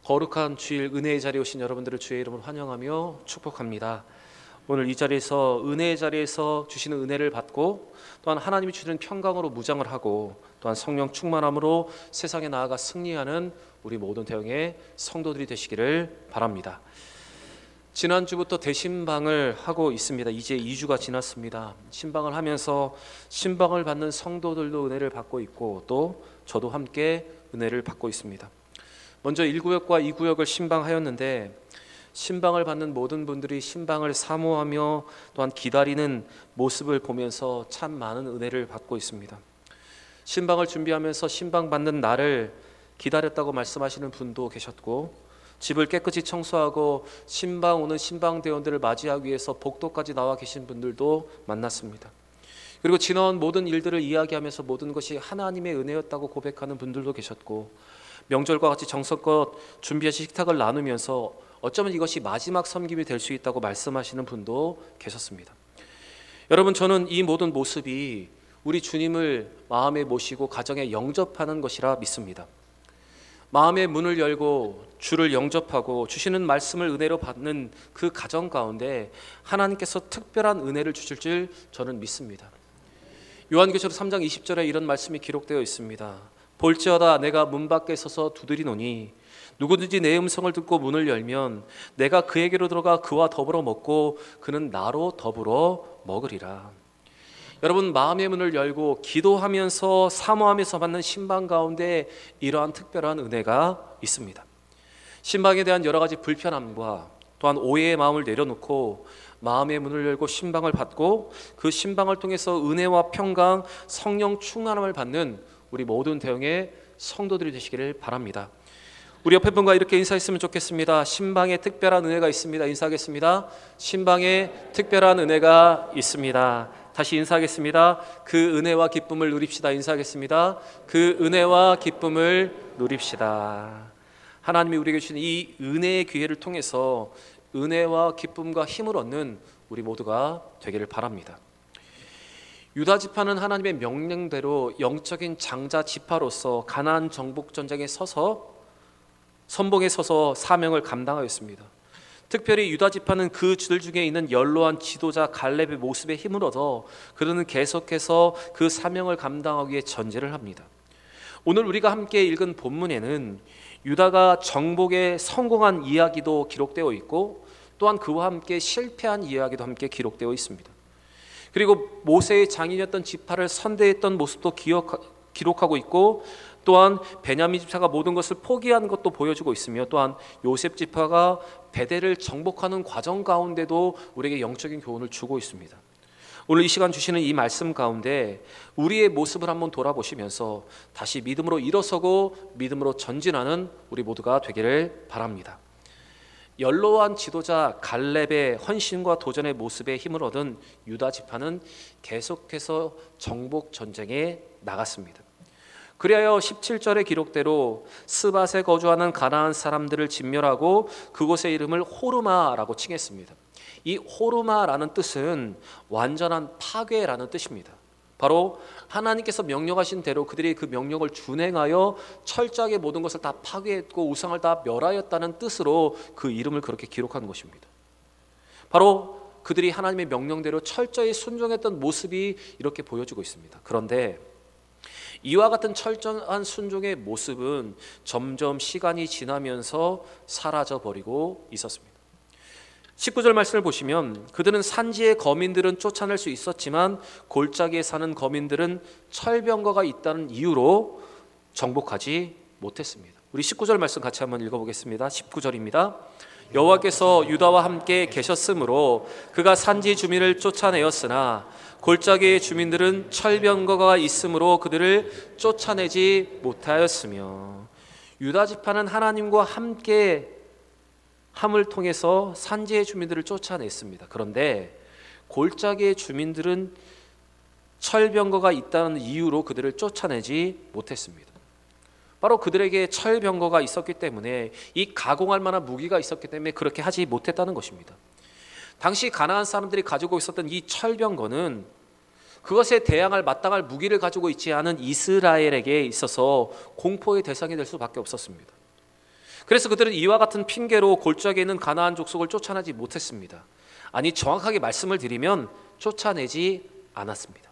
거룩한 주일 은혜의 자리에 오신 여러분들을 주의 이름으로 환영하며 축복합니다. 오늘 이 자리에서 은혜의 자리에서 주시는 은혜를 받고 또한 하나님이 주시는 평강으로 무장을 하고 또한 성령 충만함으로 세상에 나아가 승리하는 우리 모든 대형의 성도들이 되시기를 바랍니다. 지난주부터 대신방을 하고 있습니다. 이제 2주가 지났습니다. 신방을 하면서 신방을 받는 성도들도 은혜를 받고 있고 또 저도 함께 은혜를 받고 있습니다. 먼저 1구역과 2구역을 신방하였는데 신방을 받는 모든 분들이 신방을 사모하며 또한 기다리는 모습을 보면서 참 많은 은혜를 받고 있습니다. 신방을 준비하면서 신방 받는 날을 기다렸다고 말씀하시는 분도 계셨고, 집을 깨끗이 청소하고 신방 오는 신방 대원들을 맞이하기 위해서 복도까지 나와 계신 분들도 만났습니다. 그리고 지나온 모든 일들을 이야기하면서 모든 것이 하나님의 은혜였다고 고백하는 분들도 계셨고, 명절과 같이 정성껏 준비하신 식탁을 나누면서 어쩌면 이것이 마지막 섬김이 될 수 있다고 말씀하시는 분도 계셨습니다. 여러분, 저는 이 모든 모습이 우리 주님을 마음에 모시고 가정에 영접하는 것이라 믿습니다. 마음의 문을 열고 주를 영접하고 주시는 말씀을 은혜로 받는 그 가정 가운데 하나님께서 특별한 은혜를 주실 줄 저는 믿습니다. 요한계시록 3장 20절에 이런 말씀이 기록되어 있습니다. 볼지어다 내가 문 밖에 서서 두드리노니 누구든지 내 음성을 듣고 문을 열면 내가 그에게로 들어가 그와 더불어 먹고 그는 나로 더불어 먹으리라. 여러분, 마음의 문을 열고 기도하면서 사모하면서 받는 신방 가운데 이러한 특별한 은혜가 있습니다. 신방에 대한 여러 가지 불편함과 또한 오해의 마음을 내려놓고 마음의 문을 열고 신방을 받고 그 신방을 통해서 은혜와 평강, 성령 충만함을 받는 우리 모든 대형의 성도들이 되시기를 바랍니다. 우리 옆에 분과 이렇게 인사했으면 좋겠습니다. 신방에 특별한 은혜가 있습니다. 인사하겠습니다. 신방에 특별한 은혜가 있습니다. 다시 인사하겠습니다. 그 은혜와 기쁨을 누립시다. 인사하겠습니다. 그 은혜와 기쁨을 누립시다. 하나님이 우리에게 주신 이 은혜의 기회를 통해서 은혜와 기쁨과 힘을 얻는 우리 모두가 되기를 바랍니다. 유다 지파는 하나님의 명령대로 영적인 장자 지파로서 가나안 정복 전쟁에 서서 선봉에 서서 사명을 감당하였습니다. 특별히 유다 지파는 그 주들 중에 있는 연로한 지도자 갈렙의 모습에 힘을 얻어 그들은 계속해서 그 사명을 감당하기 위해 전제를 합니다. 오늘 우리가 함께 읽은 본문에는 유다가 정복에 성공한 이야기도 기록되어 있고 또한 그와 함께 실패한 이야기도 함께 기록되어 있습니다. 그리고 모세의 장인이었던 지파를 선대했던 모습도 기록하고 있고 또한 베냐민 지파가 모든 것을 포기한 것도 보여주고 있으며 또한 요셉 지파가 베델을 정복하는 과정 가운데도 우리에게 영적인 교훈을 주고 있습니다. 오늘 이 시간 주시는 이 말씀 가운데 우리의 모습을 한번 돌아보시면서 다시 믿음으로 일어서고 믿음으로 전진하는 우리 모두가 되기를 바랍니다. 연로한 지도자 갈렙의 헌신과 도전의 모습에 힘을 얻은 유다 지파는 계속해서 정복 전쟁에 나갔습니다. 그리하여 17절의 기록대로 스밧에 거주하는 가나안 사람들을 진멸하고 그곳의 이름을 호르마라고 칭했습니다. 이 호르마라는 뜻은 완전한 파괴라는 뜻입니다. 바로 하나님께서 명령하신 대로 그들이 그 명령을 준행하여 철저하게 모든 것을 다 파괴했고 우상을 다 멸하였다는 뜻으로 그 이름을 그렇게 기록한 것입니다. 바로 그들이 하나님의 명령대로 철저히 순종했던 모습이 이렇게 보여지고 있습니다. 그런데 이와 같은 철저한 순종의 모습은 점점 시간이 지나면서 사라져버리고 있었습니다. 19절 말씀을 보시면 그들은 산지의 거민들은 쫓아낼 수 있었지만 골짜기에 사는 거민들은 철병거가 있다는 이유로 정복하지 못했습니다. 우리 19절 말씀 같이 한번 읽어보겠습니다. 19절입니다. 여호와께서 유다와 함께 계셨으므로 그가 산지 주민을 쫓아내었으나 골짜기의 주민들은 철병거가 있으므로 그들을 쫓아내지 못하였으며, 유다 지파는 하나님과 함께 함을 통해서 산지의 주민들을 쫓아냈습니다. 그런데 골짜기의 주민들은 철병거가 있다는 이유로 그들을 쫓아내지 못했습니다. 바로 그들에게 철병거가 있었기 때문에, 이 가공할 만한 무기가 있었기 때문에 그렇게 하지 못했다는 것입니다. 당시 가나안 사람들이 가지고 있었던 이 철병거는 그것에 대항할 마땅할 무기를 가지고 있지 않은 이스라엘에게 있어서 공포의 대상이 될 수밖에 없었습니다. 그래서 그들은 이와 같은 핑계로 골짜기에 있는 가나안 족속을 쫓아내지 못했습니다. 아니, 정확하게 말씀을 드리면 쫓아내지 않았습니다.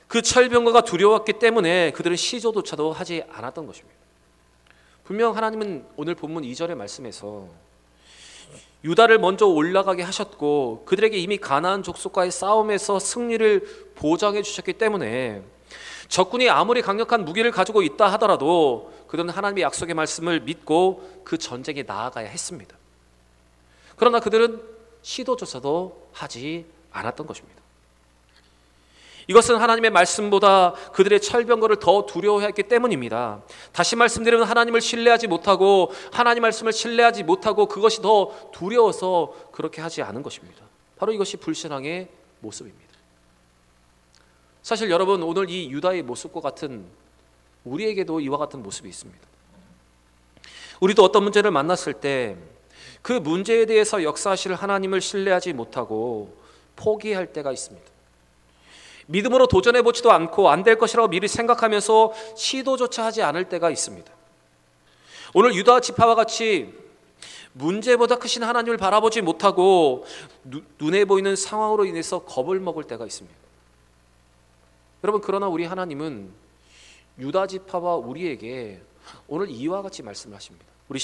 그 철병거가 두려웠기 때문에 그들은 시조조차도 하지 않았던 것입니다. 분명 하나님은 오늘 본문 2절의 말씀에서 유다를 먼저 올라가게 하셨고 그들에게 이미 가나안 족속과의 싸움에서 승리를 보장해 주셨기 때문에 적군이 아무리 강력한 무기를 가지고 있다 하더라도 그들은 하나님의 약속의 말씀을 믿고 그 전쟁에 나아가야 했습니다. 그러나 그들은 시도조차도 하지 않았던 것입니다. 이것은 하나님의 말씀보다 그들의 철병거를 더 두려워했기 때문입니다. 다시 말씀드리면 하나님을 신뢰하지 못하고 하나님 말씀을 신뢰하지 못하고 그것이 더 두려워서 그렇게 하지 않은 것입니다. 바로 이것이 불신앙의 모습입니다. 사실 여러분, 오늘 이 유다의 모습과 같은 우리에게도 이와 같은 모습이 있습니다. 우리도 어떤 문제를 만났을 때 그 문제에 대해서 역사하실 하나님을 신뢰하지 못하고 포기할 때가 있습니다. 믿음으로 도전해보지도 않고 안 될 것이라고 미리 생각하면서 시도조차 하지 않을 때가 있습니다. 오늘 유다 지파와 같이 문제보다 크신 하나님을 바라보지 못하고 눈에 보이는 상황으로 인해서 겁을 먹을 때가 있습니다. 여러분, 그러나 우리 하나님은 유다 지파와 우리에게 오늘 이와 같이 말씀을 하십니다. 우리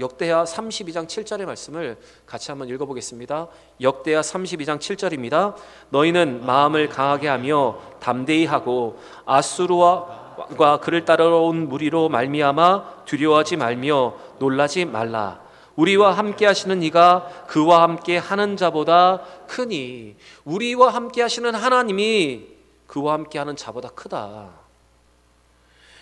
역대하 32장 7절의 말씀을 같이 한번 읽어보겠습니다. 역대하 32장 7절입니다. 너희는 마음을 강하게 하며 담대히 하고 아수르와 그를 따라온 무리로 말미암아 두려워하지 말며 놀라지 말라. 우리와 함께 하시는 이가 그와 함께 하는 자보다 크니. 우리와 함께 하시는 하나님이 그와 함께 하는 자보다 크다.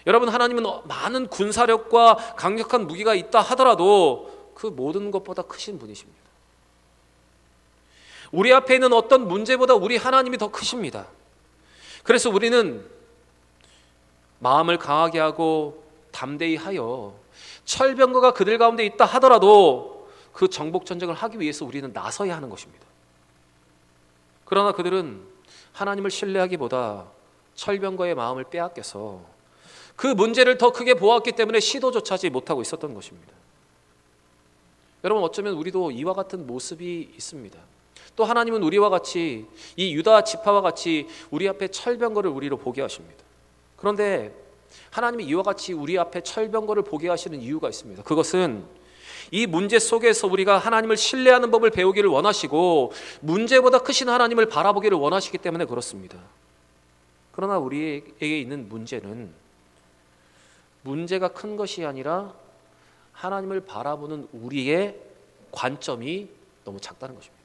여러분, 하나님은 많은 군사력과 강력한 무기가 있다 하더라도 그 모든 것보다 크신 분이십니다. 우리 앞에 있는 어떤 문제보다 우리 하나님이 더 크십니다. 그래서 우리는 마음을 강하게 하고 담대히 하여 철병거가 그들 가운데 있다 하더라도 그 정복 전쟁을 하기 위해서 우리는 나서야 하는 것입니다. 그러나 그들은 하나님을 신뢰하기보다 철병거의 마음을 빼앗겨서 그 문제를 더 크게 보았기 때문에 시도조차 하지 못하고 있었던 것입니다. 여러분, 어쩌면 우리도 이와 같은 모습이 있습니다. 또 하나님은 우리와 같이 이 유다 지파와 같이 우리 앞에 철병거를 우리로 보게 하십니다. 그런데 하나님이 이와 같이 우리 앞에 철병거를 보게 하시는 이유가 있습니다. 그것은 이 문제 속에서 우리가 하나님을 신뢰하는 법을 배우기를 원하시고 문제보다 크신 하나님을 바라보기를 원하시기 때문에 그렇습니다. 그러나 우리에게 있는 문제는 문제가 큰 것이 아니라 하나님을 바라보는 우리의 관점이 너무 작다는 것입니다.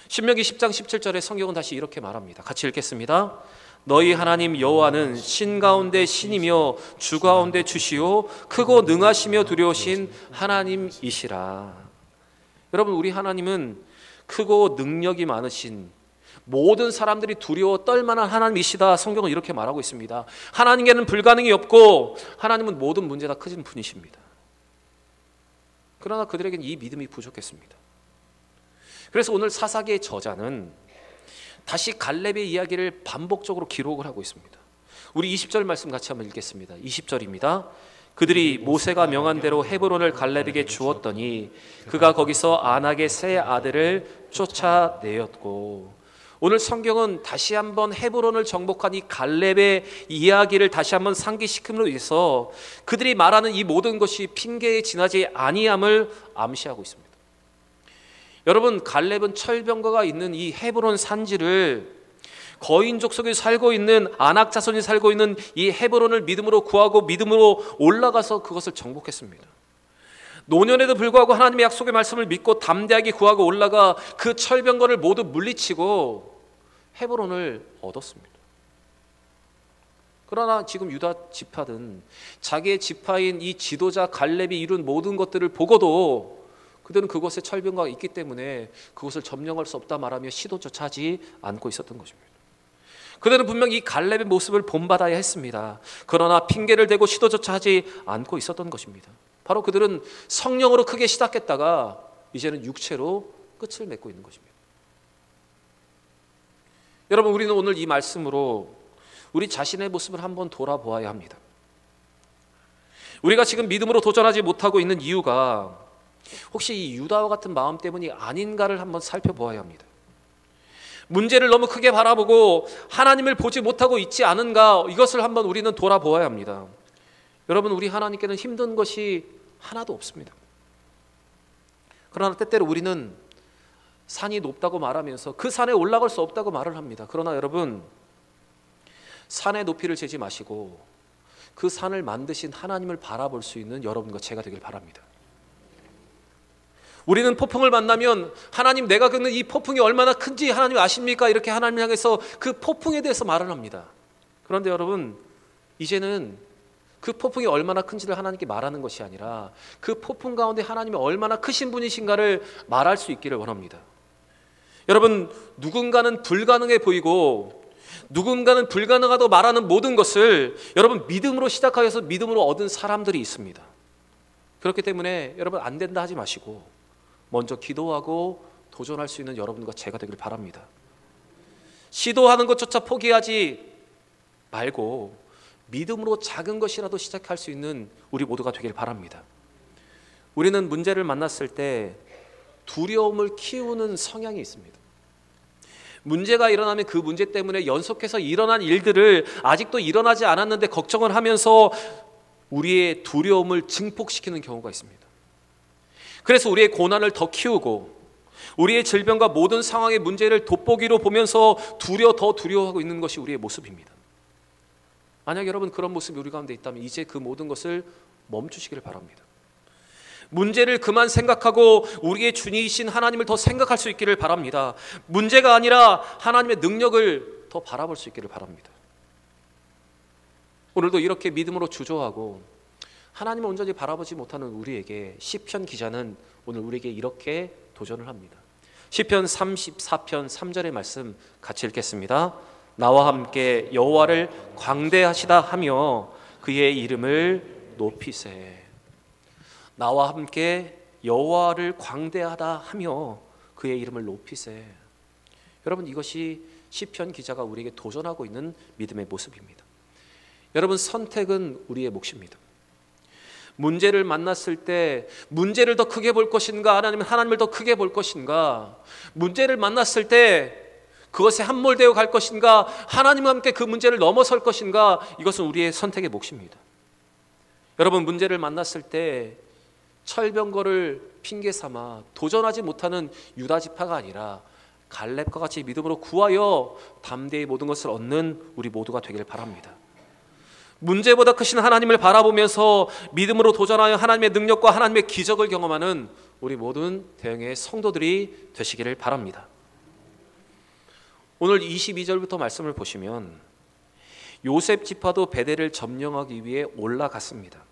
신명기 10장 17절에 성경은 다시 이렇게 말합니다. 같이 읽겠습니다. 너희 하나님 여호와는 신 가운데 신이며 주 가운데 주시오 크고 능하시며 두려우신 하나님이시라. 여러분, 우리 하나님은 크고 능력이 많으신, 모든 사람들이 두려워 떨만한 하나님이시다. 성경은 이렇게 말하고 있습니다. 하나님께는 불가능이 없고 하나님은 모든 문제 다 크신 분이십니다. 그러나 그들에게는 이 믿음이 부족했습니다. 그래서 오늘 사사기의 저자는 다시 갈렙의 이야기를 반복적으로 기록을 하고 있습니다. 우리 20절 말씀 같이 한번 읽겠습니다. 20절입니다. 그들이 모세가 명한 대로 헤브론을 갈렙에게 주었더니 그가 거기서 안악의 세 아들을 쫓아내었고. 오늘 성경은 다시 한번 헤브론을 정복한 이 갈렙의 이야기를 다시 한번 상기시킴으로 인해서 그들이 말하는 이 모든 것이 핑계에 지나지 아니함을 암시하고 있습니다. 여러분, 갈렙은 철병거가 있는 이 헤브론 산지를 거인족 속에 살고 있는 아낙 자손이 살고 있는 이 헤브론을 믿음으로 구하고 믿음으로 올라가서 그것을 정복했습니다. 노년에도 불구하고 하나님의 약속의 말씀을 믿고 담대하게 구하고 올라가 그 철병거를 모두 물리치고 헤브론을 얻었습니다. 그러나 지금 유다 지파는 자기의 지파인 이 지도자 갈렙이 이룬 모든 것들을 보고도 그들은 그곳에 철병거가 있기 때문에 그곳을 점령할 수 없다 말하며 시도조차 하지 않고 있었던 것입니다. 그들은 분명 이 갈렙의 모습을 본받아야 했습니다. 그러나 핑계를 대고 시도조차 하지 않고 있었던 것입니다. 바로 그들은 성령으로 크게 시작했다가 이제는 육체로 끝을 맺고 있는 것입니다. 여러분, 우리는 오늘 이 말씀으로 우리 자신의 모습을 한번 돌아보아야 합니다. 우리가 지금 믿음으로 도전하지 못하고 있는 이유가 혹시 이 유다와 같은 마음 때문이 아닌가를 한번 살펴보아야 합니다. 문제를 너무 크게 바라보고 하나님을 보지 못하고 있지 않은가, 이것을 한번 우리는 돌아보아야 합니다. 여러분, 우리 하나님께는 힘든 것이 하나도 없습니다. 그러나 때때로 우리는 산이 높다고 말하면서 그 산에 올라갈 수 없다고 말을 합니다. 그러나 여러분, 산의 높이를 재지 마시고 그 산을 만드신 하나님을 바라볼 수 있는 여러분과 제가 되길 바랍니다. 우리는 폭풍을 만나면 하나님, 내가 겪는 이 폭풍이 얼마나 큰지 하나님 아십니까? 이렇게 하나님을 향해서 그 폭풍에 대해서 말을 합니다. 그런데 여러분, 이제는 그 폭풍이 얼마나 큰지를 하나님께 말하는 것이 아니라 그 폭풍 가운데 하나님이 얼마나 크신 분이신가를 말할 수 있기를 원합니다. 여러분, 누군가는 불가능해 보이고 누군가는 불가능하다고 말하는 모든 것을 여러분 믿음으로 시작하여서 믿음으로 얻은 사람들이 있습니다. 그렇기 때문에 여러분, 안 된다 하지 마시고 먼저 기도하고 도전할 수 있는 여러분과 제가 되길 바랍니다. 시도하는 것조차 포기하지 말고 믿음으로 작은 것이라도 시작할 수 있는 우리 모두가 되길 바랍니다. 우리는 문제를 만났을 때 두려움을 키우는 성향이 있습니다. 문제가 일어나면 그 문제 때문에 연속해서 일어난 일들을 아직도 일어나지 않았는데 걱정을 하면서 우리의 두려움을 증폭시키는 경우가 있습니다. 그래서 우리의 고난을 더 키우고 우리의 질병과 모든 상황의 문제를 돋보기로 보면서 더 두려워하고 있는 것이 우리의 모습입니다. 만약 여러분 그런 모습이 우리 가운데 있다면 이제 그 모든 것을 멈추시기를 바랍니다. 문제를 그만 생각하고 우리의 주님이신 하나님을 더 생각할 수 있기를 바랍니다. 문제가 아니라 하나님의 능력을 더 바라볼 수 있기를 바랍니다. 오늘도 이렇게 믿음으로 주저하고 하나님을 온전히 바라보지 못하는 우리에게 시편 기자는 오늘 우리에게 이렇게 도전을 합니다. 시편 34편 3절의 말씀 같이 읽겠습니다. 나와 함께 여호와를 광대하시다 하며 그의 이름을 높이세. 나와 함께 여호와를 광대하다 하며 그의 이름을 높이세. 여러분, 이것이 시편 기자가 우리에게 도전하고 있는 믿음의 모습입니다. 여러분, 선택은 우리의 몫입니다. 문제를 만났을 때 문제를 더 크게 볼 것인가, 아니면 하나님을 더 크게 볼 것인가, 문제를 만났을 때 그것에 함몰되어 갈 것인가, 하나님과 함께 그 문제를 넘어설 것인가, 이것은 우리의 선택의 몫입니다. 여러분, 문제를 만났을 때 철병거를 핑계 삼아 도전하지 못하는 유다 지파가 아니라 갈렙과 같이 믿음으로 구하여 담대히 모든 것을 얻는 우리 모두가 되길 바랍니다. 문제보다 크신 하나님을 바라보면서 믿음으로 도전하여 하나님의 능력과 하나님의 기적을 경험하는 우리 모든 대형의 성도들이 되시기를 바랍니다. 오늘 22절부터 말씀을 보시면 요셉 지파도 베델을 점령하기 위해 올라갔습니다.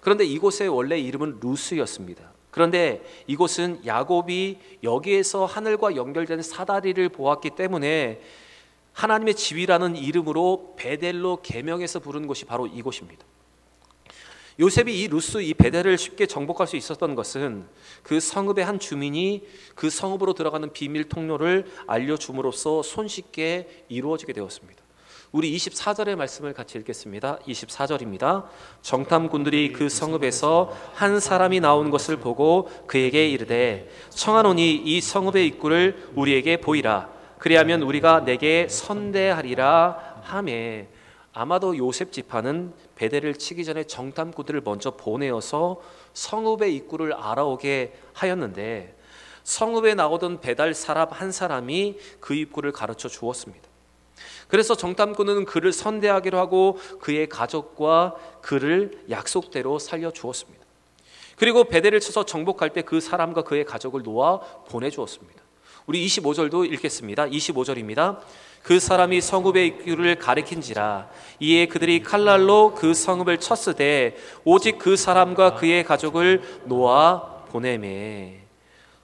그런데 이곳의 원래 이름은 루스였습니다. 그런데 이곳은 야곱이 여기에서 하늘과 연결된 사다리를 보았기 때문에 하나님의 집이라는 이름으로 베델로 개명해서 부른 곳이 바로 이곳입니다. 요셉이 이 루스, 이 베델을 쉽게 정복할 수 있었던 것은 그 성읍의 한 주민이 그 성읍으로 들어가는 비밀 통로를 알려줌으로써 손쉽게 이루어지게 되었습니다. 우리 24절의 말씀을 같이 읽겠습니다. 24절입니다. 정탐꾼들이 그 성읍에서 한 사람이 나온 것을 보고 그에게 이르되 청하노니 이 성읍의 입구를 우리에게 보이라. 그리하면 우리가 내게 선대하리라 하매. 아마도 요셉 지파는 베델을 치기 전에 정탐꾼들을 먼저 보내어서 성읍의 입구를 알아오게 하였는데 성읍에 나오던 배달 사람 한 사람이 그 입구를 가르쳐 주었습니다. 그래서 정탐꾼은 그를 선대하기로 하고 그의 가족과 그를 약속대로 살려 주었습니다. 그리고 베델을 쳐서 정복할 때 그 사람과 그의 가족을 놓아 보내주었습니다. 우리 25절도 읽겠습니다. 25절입니다. 그 사람이 성읍의 입구를 가리킨지라 이에 그들이 칼날로 그 성읍을 쳤으되 오직 그 사람과 그의 가족을 놓아 보내매.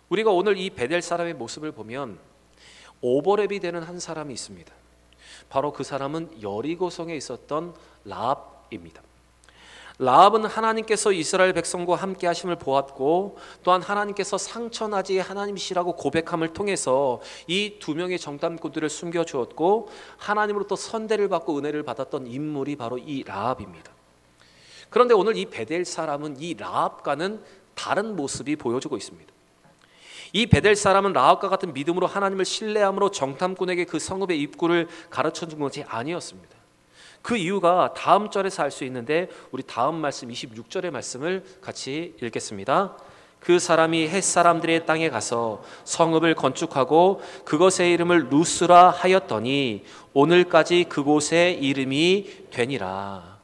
우리가 오늘 이 베델 사람의 모습을 보면 오버랩이 되는 한 사람이 있습니다. 바로 그 사람은 여리고성에 있었던 라합입니다. 라합은 하나님께서 이스라엘 백성과 함께 하심을 보았고 또한 하나님께서 상처나지 하나님이시라고 고백함을 통해서 이 두 명의 정탐꾼들을 숨겨주었고 하나님으로부터 선대를 받고 은혜를 받았던 인물이 바로 이 라합입니다. 그런데 오늘 이 베델 사람은 이 라합과는 다른 모습이 보여주고 있습니다. 이 베델 사람은 라합과 같은 믿음으로 하나님을 신뢰함으로 정탐꾼에게 그 성읍의 입구를 가르쳐 준 것이 아니었습니다. 그 이유가 다음 절에서 알 수 있는데 우리 다음 말씀 26절의 말씀을 같이 읽겠습니다. 그 사람이 헷 사람들의 땅에 가서 성읍을 건축하고 그것의 이름을 루스라 하였더니 오늘까지 그곳의 이름이 되니라.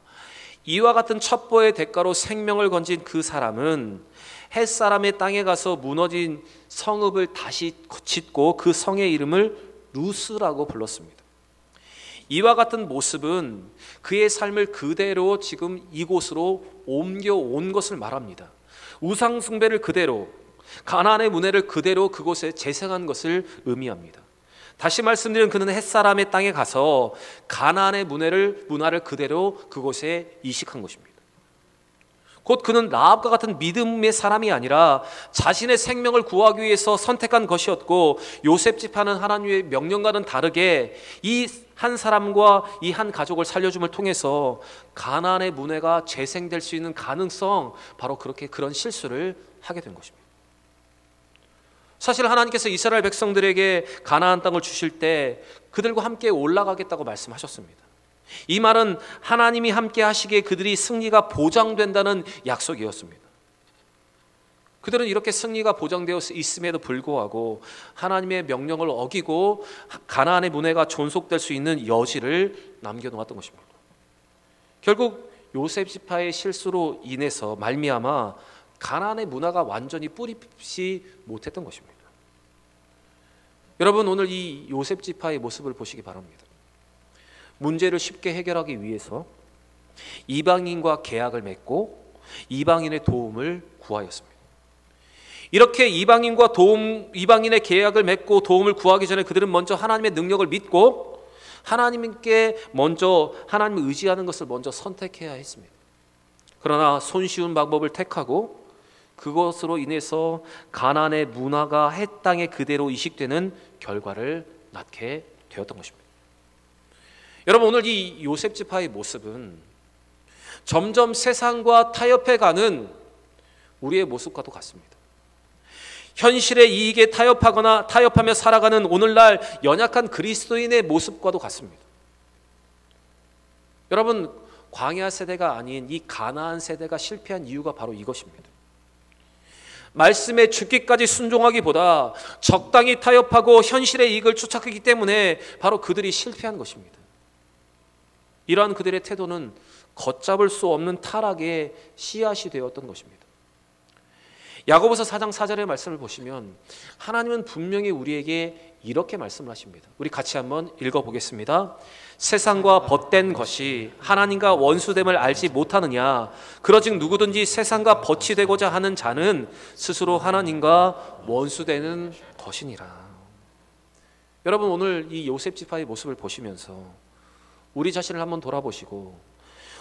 이와 같은 첩보의 대가로 생명을 건진 그 사람은 헷 사람의 땅에 가서 무너진 성읍을 다시 짓고 그 성의 이름을 루스라고 불렀습니다. 이와 같은 모습은 그의 삶을 그대로 지금 이곳으로 옮겨온 것을 말합니다. 우상 숭배를 그대로, 가나안의 문화를 그대로 그곳에 재생한 것을 의미합니다. 다시 말씀드리면 그는 헷사람의 땅에 가서 가나안의 문화를 그대로 그곳에 이식한 것입니다. 곧 그는 라합과 같은 믿음의 사람이 아니라 자신의 생명을 구하기 위해서 선택한 것이었고, 요셉 지파는 하나님의 명령과는 다르게 이 한 사람과 이 한 가족을 살려줌을 통해서 가나안의 문화가 재생될 수 있는 가능성, 바로 그런 실수를 하게 된 것입니다. 사실 하나님께서 이스라엘 백성들에게 가나안 땅을 주실 때 그들과 함께 올라가겠다고 말씀하셨습니다. 이 말은 하나님이 함께 하시기에 그들이 승리가 보장된다는 약속이었습니다. 그들은 이렇게 승리가 보장되어 있음에도 불구하고 하나님의 명령을 어기고 가나안의 문화가 존속될 수 있는 여지를 남겨놓았던 것입니다. 결국 요셉 지파의 실수로 인해서 말미암아 가나안의 문화가 완전히 뿌리պ지 못했던 것입니다. 여러분, 오늘 이 요셉 지파의 모습을 보시기 바랍니다. 문제를 쉽게 해결하기 위해서 이방인과 계약을 맺고 이방인의 도움을 구하였습니다. 이렇게 이방인의 계약을 맺고 도움을 구하기 전에 그들은 먼저 하나님의 능력을 믿고 하나님께 먼저 하나님을 의지하는 것을 먼저 선택해야 했습니다. 그러나 손쉬운 방법을 택하고 그것으로 인해서 가나안의 문화가 헷 땅에 그대로 이식되는 결과를 낳게 되었던 것입니다. 여러분, 오늘 이 요셉 지파의 모습은 점점 세상과 타협해가는 우리의 모습과도 같습니다. 현실의 이익에 타협하며 살아가는 오늘날 연약한 그리스도인의 모습과도 같습니다. 여러분, 광야 세대가 아닌 이 가나안 세대가 실패한 이유가 바로 이것입니다. 말씀에 죽기까지 순종하기보다 적당히 타협하고 현실의 이익을 쫓아가기 때문에 바로 그들이 실패한 것입니다. 이러한 그들의 태도는 걷잡을 수 없는 타락의 씨앗이 되었던 것입니다. 야고보서 4장 4절의 말씀을 보시면 하나님은 분명히 우리에게 이렇게 말씀을 하십니다. 우리 같이 한번 읽어보겠습니다. 세상과 벗된 것이 하나님과 원수됨을 알지 못하느냐? 그러즉 누구든지 세상과 벗이 되고자 하는 자는 스스로 하나님과 원수되는 것이니라. 여러분, 오늘 이 요셉 지파의 모습을 보시면서 우리 자신을 한번 돌아보시고,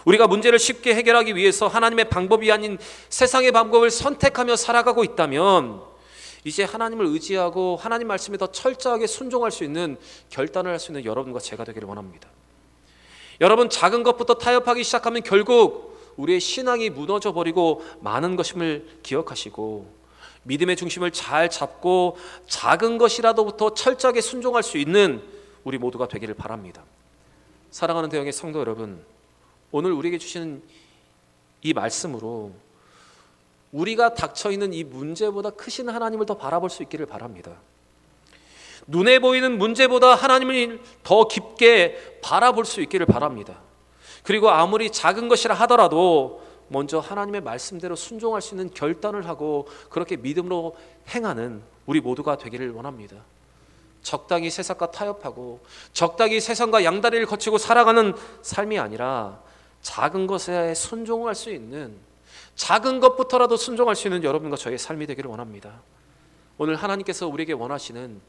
우리가 문제를 쉽게 해결하기 위해서 하나님의 방법이 아닌 세상의 방법을 선택하며 살아가고 있다면 이제 하나님을 의지하고 하나님 말씀에 더 철저하게 순종할 수 있는 결단을 할 수 있는 여러분과 제가 되기를 원합니다. 여러분, 작은 것부터 타협하기 시작하면 결국 우리의 신앙이 무너져 버리고 많은 것임을 기억하시고 믿음의 중심을 잘 잡고 작은 것이라도부터 철저하게 순종할 수 있는 우리 모두가 되기를 바랍니다. 사랑하는 대형의 성도 여러분, 오늘 우리에게 주시는 이 말씀으로 우리가 닥쳐있는 이 문제보다 크신 하나님을 더 바라볼 수 있기를 바랍니다. 눈에 보이는 문제보다 하나님을 더 깊게 바라볼 수 있기를 바랍니다. 그리고 아무리 작은 것이라 하더라도 먼저 하나님의 말씀대로 순종할 수 있는 결단을 하고 그렇게 믿음으로 행하는 우리 모두가 되기를 원합니다. 적당히 세상과 타협하고 적당히 세상과 양다리를 거치고 살아가는 삶이 아니라 작은 것에 순종할 수 있는, 작은 것부터라도 순종할 수 있는 여러분과 저의 삶이 되기를 원합니다. 오늘 하나님께서 우리에게 원하시는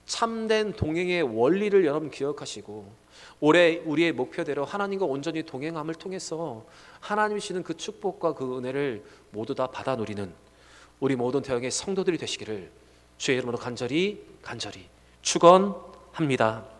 참된 동행의 원리를 여러분 기억하시고 올해 우리의 목표대로 하나님과 온전히 동행함을 통해서 하나님이 주시는 그 축복과 그 은혜를 모두 다 받아 누리는 우리 모든 대형의 성도들이 되시기를 주의 이름으로 간절히 축원합니다.